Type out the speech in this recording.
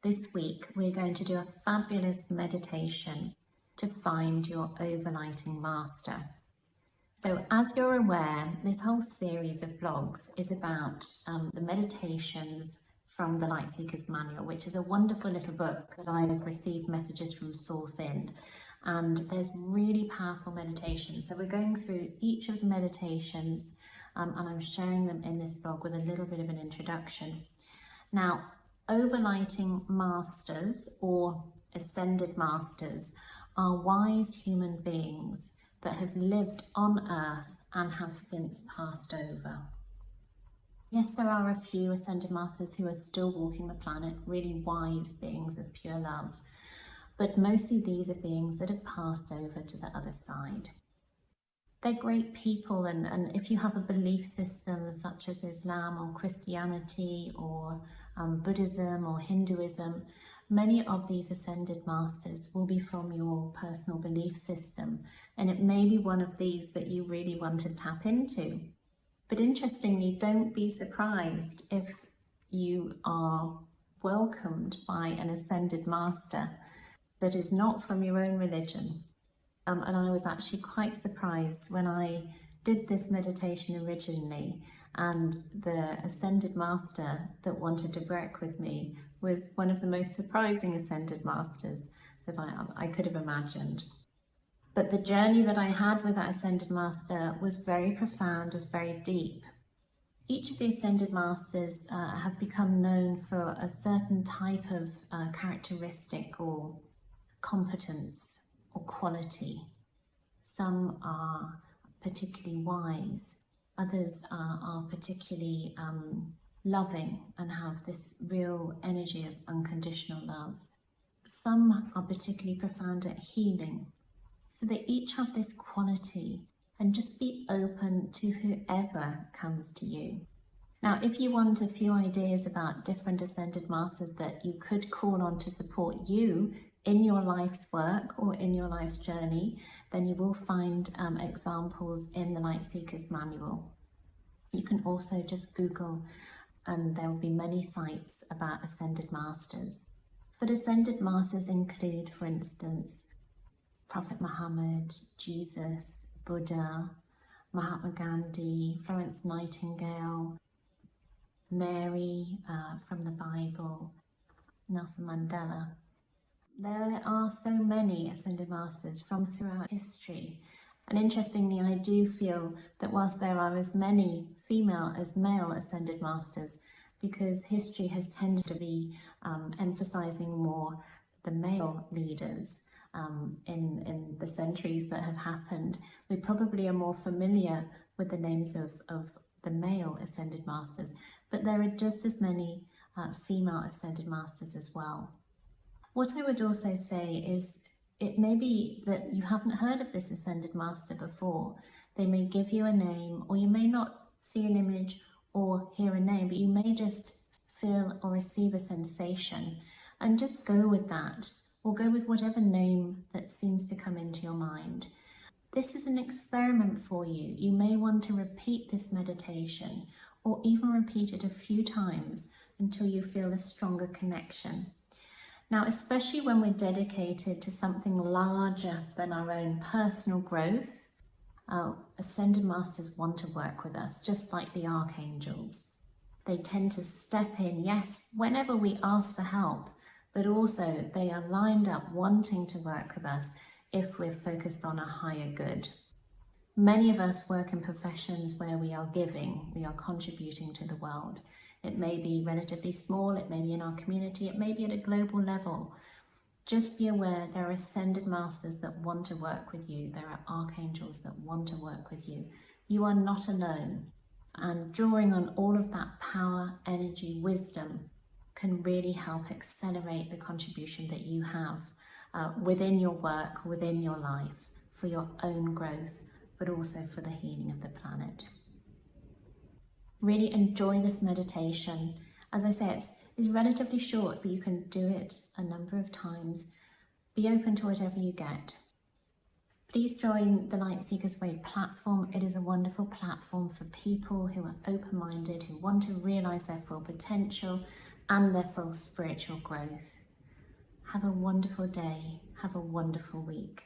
This week, we're going to do a fabulous meditation to find your overlighting master. So as you're aware, this whole series of vlogs is about the meditations from the Lightseeker's Manual, which is a wonderful little book that I have received messages from Source in. And there's really powerful meditations. So we're going through each of the meditations and I'm sharing them in this blog with a little bit of an introduction. Now, overlighting masters or ascended masters are wise human beings that have lived on earth and have since passed over. Yes, there are a few ascended masters who are still walking the planet, really wise beings of pure love, but mostly these are beings that have passed over to the other side. They're great people, and if you have a belief system such as Islam or Christianity or Buddhism or Hinduism, many of these ascended masters will be from your personal belief system, and it may be one of these that you really want to tap into. But interestingly, don't be surprised if you are welcomed by an ascended master that is not from your own religion. And I was actually quite surprised when I did this meditation originally, and the ascended master that wanted to work with me was one of the most surprising ascended masters that I could have imagined. But the journey that I had with that ascended master was very profound, was very deep. Each of the ascended masters have become known for a certain type of characteristic or competence or quality. Some are particularly wise, others are particularly loving and have this real energy of unconditional love. Some are particularly profound at healing. So they each have this quality, and just be open to whoever comes to you. Now, if you want a few ideas about different ascended masters that you could call on to support you in your life's work or in your life's journey, then you will find examples in the Lightseeker's Manual. You can also just Google and there will be many sites about ascended masters. But ascended masters include, for instance, Prophet Muhammad, Jesus, Buddha, Mahatma Gandhi, Florence Nightingale, Mary from the Bible, Nelson Mandela. There are so many ascended masters from throughout history. And interestingly, I do feel that whilst there are as many female as male ascended masters, because history has tended to be emphasizing more the male leaders in the centuries that have happened, we probably are more familiar with the names of the male ascended masters, but there are just as many female ascended masters as well. What I would also say is it may be that you haven't heard of this ascended master before. They may give you a name, or you may not see an image or hear a name, but you may just feel or receive a sensation, and just go with that, or go with whatever name that seems to come into your mind. This is an experiment for you. You may want to repeat this meditation, or even repeat it a few times until you feel a stronger connection. Now, especially when we're dedicated to something larger than our own personal growth, ascended masters want to work with us, just like the archangels. They tend to step in, yes, whenever we ask for help, but also they are lined up wanting to work with us if we're focused on a higher good. Many of us work in professions where we are giving, we are contributing to the world. It may be relatively small, it may be in our community, it may be at a global level. Just be aware there are ascended masters that want to work with you. There are archangels that want to work with you. You are not alone. And drawing on all of that power, energy, wisdom can really help accelerate the contribution that you have within your work, within your life, for your own growth, but also for the healing of the planet. Really enjoy this meditation. As I say, it's relatively short, but you can do it a number of times. Be open to whatever you get. Please join the Lightseeker's Way platform. It is a wonderful platform for people who are open-minded, who want to realize their full potential, and their full spiritual growth. Have a wonderful day. Have a wonderful week.